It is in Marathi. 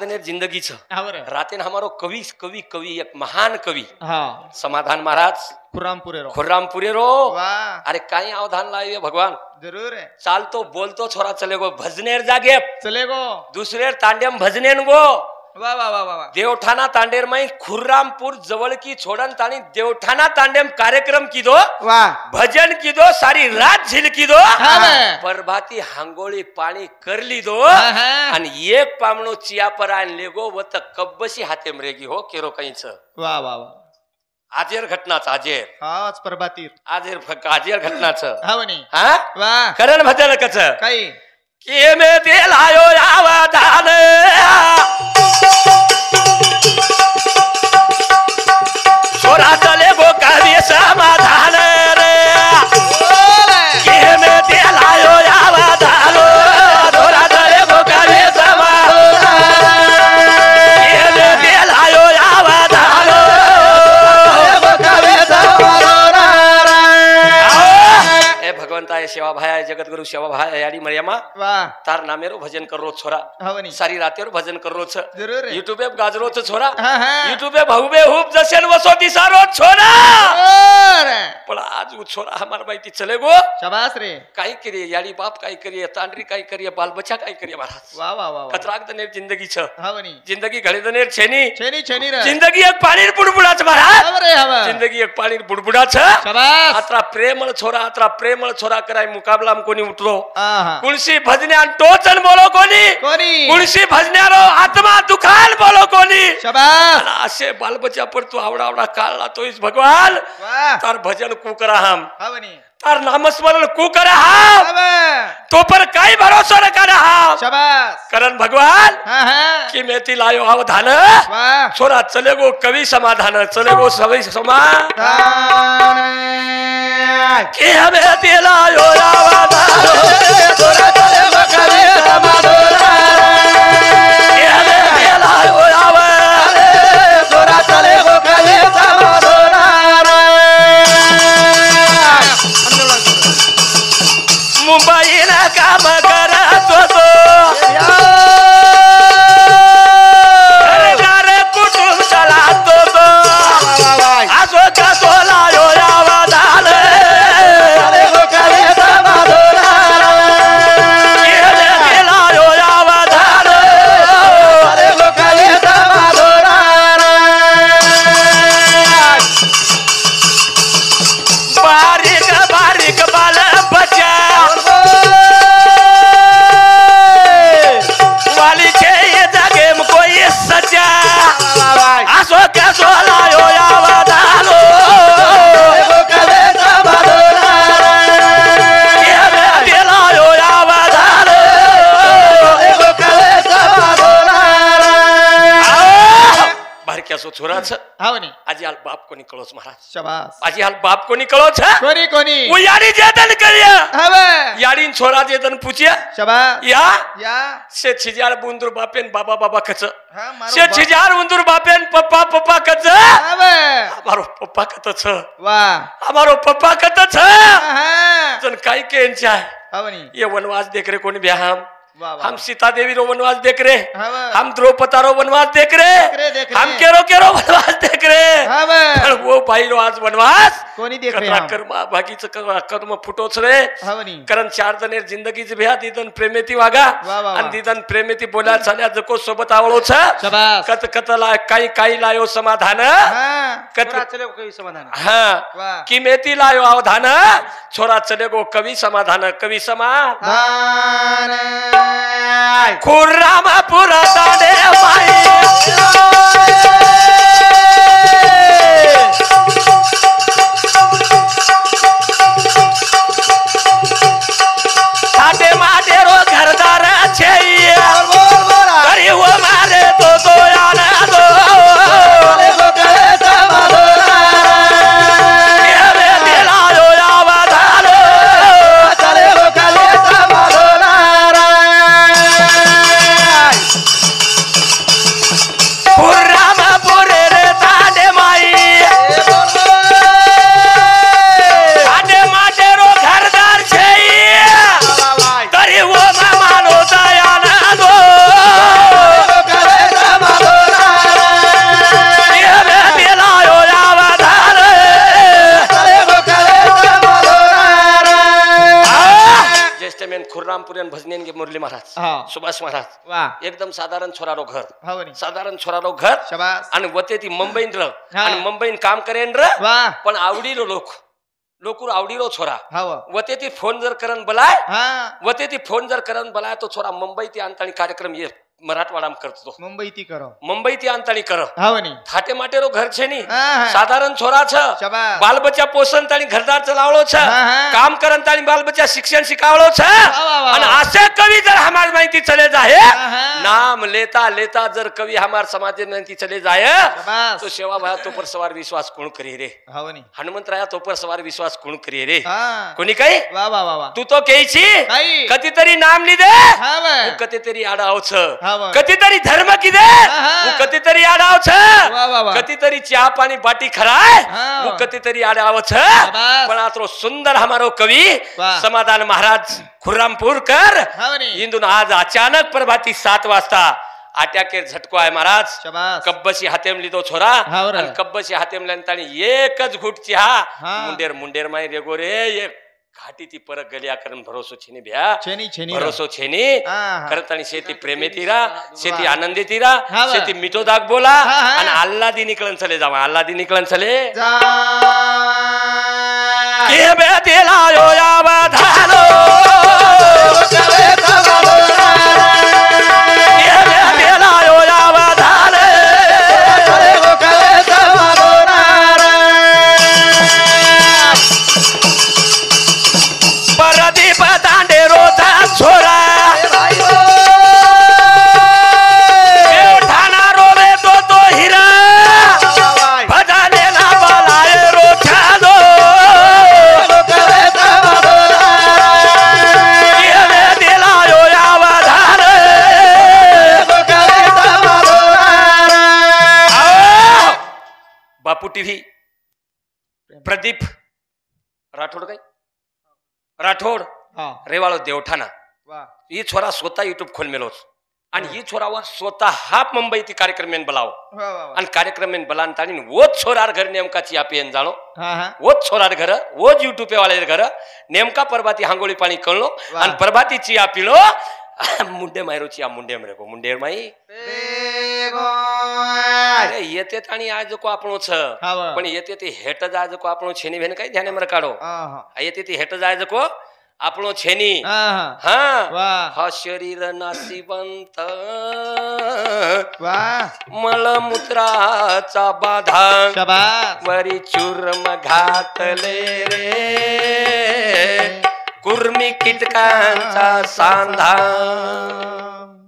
जिंदगीच रातेन हमारो कवि कवि कवि एक महान कवि समाधान महाराज खुर्रामपुरे रो अरे काही अवधान लाइए भगवान जरूर है चालतो बोलतो छोरा चलेगो भजनेर जागे चलेगो दुसरे तांडेम भजनेन गो वाह वाह वाह वाह देवठाना तांडेर में खुर्रामपुर जवळ की छोड़न तानी देवठाना तांडेम कार्यक्रम की दो वाह भजन की दो सारी रात झिल की दो प्रभाती हांगोळी पाणी करली दो आणि एक पामणो चिया पर आणले गो व त कब्बशी हाते मरेगी हो केरो काहीच वाह वाह वाह आजेर घटनाच आजेर हाच प्रभातीर आजेर घटनाच हा म्हणे हा वाह करण भजन कच काही के मे दिल आयो आवादान छोरा चले गो कवि समाधान रे के मे दिल आयो आवादान छोरा चले गो कवि समाधान के मे दिल आयो आवादान कवि समाधान ए भगवंता सेवा भाया जगत गुरु सेवा भाया याडी मरियमा वाह तार नामेरो भजन करो छोरा हवनी सारी रातेर भजन करो छ जरूर यूट्यूब पे गाजरो छ छोरा हाँ। यूट्यूब पे भाऊबे हुब जसेन वसो दिसारो छोरा पण आज वो छोरा हमार बाईती चले गो शाबाश रे काय करिए याडी बाप काय करिए तांडरी काय करिए बाल बच्चा काय करिए महाराज वाह वाह वाह कतराक दनेर जिंदगी छ हवनी जिंदगी घडी दनेर छेनी छेनी छेनी रे जिंदगी एक पाणीर बुडबुडाच महाराज हवरे हवा जिंदगी एक पाणीर बुडबुडा छ शाबाश अत्रा प्रेमळ छोरा कराय मुकाबला में कोणी उतरो आहा कुणसी भजन्यान टोचन बोलो कोणी कुणसी भजन्यारो आत्मा दुखाल बोलो कोणी शाबाश असे बालबच्चा पर तू आवडा आवडा काढला तोच भगवान वाह तार भजन कू करा हम हवनी तार नामस्मरण कू करा हम तो पर काही भरोसा न करा हम शाबाश करण भगवान हां हां की मेती लायो अवधान वाह छोरा चले गो कवि समाधान चले गो सवई समाधान के हमें दिलायो अवधान छोरा चले गो कवि समाधान के हमें दिलायो अवधान छोरा चले गो कवि समाधान मुंबई ना काम करा तो घर कुटुंब चला तो आजो का सोलायो आवादान बारीक बारीक बाल बच्चा वाली छे जागे कोई सच्चा आसो के सोलायो आवादानो सो छोरा छ हावनी आजी हाल बाप को निकलो छ महाराज शाबाश आजी हाल बाप को निकलो छ कोनी कोनी वो यारी जेदन करिया हवे यारीन छोरा जेदन पूछिया शाबाश या से छिजार बुंदुर बापेन बाबा बाबा कच से छिजार बुंदुर बापेन पप्पा पप्पा कच हवे हमारो पप्पा कत छ वाह हमारो पप्पा कत छ हां जन काई के इंचा हावनी ये वनवास देख रे कोनी ब्याह वाह हम सीता देवी रो वनवास देख रहे हवे हम द्रौपदी रो वनवास देख रहे हम केरो केरो वनवास देख रहे हवे पर वो भाई रो आज वनवास कोनी देख रहे कतरा कर्म बाकीच कर्म फुटोच रे हावनी कारण चार दनेर जिंदगी ज भ्या दिदन प्रेमेती वागा आणि दिदन प्रेमेती बोला चाल्या जको सोबत आवळो छ शाबाश कत कतला काही लायो समाधान हां कत चले कोई समाधान हां वाह की मेती लायो अवधान छोरा चले गो कवि समाधान कवि समाधान खुर्रामपुर तांडे माई तांडे माटे रो घरदार छे अरे वो मारे तो याना दो सुभाष महाराज वा एकदम साधारण छोरारो घर हो नी साधारण छोरारो घर शाबास आणि वते ती मुंबईन र हा. आणि मुंबईन काम करेन र वा पण आवडीलो लोकूर आवडीलो छोरा हो वते ती फोन जर करन बलाय हा वते ती फोन जर करन बलाय तो छोरा मुंबई ती आणतानी कार्यक्रम ये मराठवाडा में करतो मुंबई ती करो मुंबई ती आणतानी कर हो नी थाटे माटे रो घर छे नी हा. साधारण छोरा छ शाबास बाल बच्चा पोषण ताणी घरदार चलावलो छ हा. काम करन ताणी बाल बच्चा शिक्षण शिकावलो छ वा. आणि असे कवी जर हमार माहिती चले जाए हा. नाम लेता लेता जर कवी हमार समाज माहिती चले जाए शाबास तो सेवा भाया तो पर सवार विश्वास कोण करी रे हो नी हनुमंतराया तो पर सवार विश्वास कोण करी रे हा कोणी काही वा वा वा वा तू तो केची काही कधीतरी नाम लिदे हा वा वो कधीतरी आडाव छ हा वा कधीतरी धर्म किदे हा. वो कधीतरी आडाव छ वा वा वा कधीतरी चहा पाणी बाटी खराय हा. वो कधीतरी आडाव छ शाबास. पण आतरो सुंदर हमारो कवी वा. समाधान महाराज खुर्रामपूरकर हो नी इंदून आज अचानक प्रभाती 7 वाजता आट्याके झटको आहे महाराज शाबास कब्बशी हातेम लिदो छोरा हाव रे. आणि कब्बशी हातेम लांतानी एकच घुट चहा हा. मुंडेर माई रेगो रे एक घाटी ती परत गलिया करण भरोसो छेनी भ्या छेनी छेनी भरोसो छेनी हा, हा. करतानी शेती प्रेमे तीरा शेती आनंदी तीरा हा वा. शेती मिठो दाग बोला हा, हा. आणि अल्लादी निकलन चले जावा अल्लादी निकलन चले जा के बे दिला यो या बधालो करे तवालो के बे दिला यो या बधाले करे तवालो परदीप दांडे रोजा छोरा ठाणा रोवे तो हिरा भजानेला बलाय रोचा दो करे तवालो के बे दिला यो या बधाले करे तवालो आओ! बापू टीव्ही प्रदीप राठोड काही राठोड हा रेवाळो देवठाणा वा ही छोरा स्वतः युट्यूब खोल मेलोच आणि ही छोरावर स्वतः हा मुंबई ती कार्यक्रम में बलाव वा वा आणि कार्यक्रम में बलान ताणी वोच छोरार घर नेमका चिया पियन जाणो हा हा वोच छोरार घर वोच युट्यूब वाले घर नेमका प्रभाती हांगोळी पाणी कळलो वा. आणि प्रभाती चिया पिलो मुंडे मायरो चिया मुंडे मरेको मुंडेर माई अरे येते आणि आज को आपणो छ हा वा. पण येते ते हेट जाय को आपणो छेनी भेन काही ध्याने मर काढो हा येते ते हेट जाय को आपणो छेनी हा हा वा हा शरीर नाशिवंत वा मलमूत्राचा बाधा शाबास वरी चूर्म घातले रे कुर्मी कीटकांचा सांधा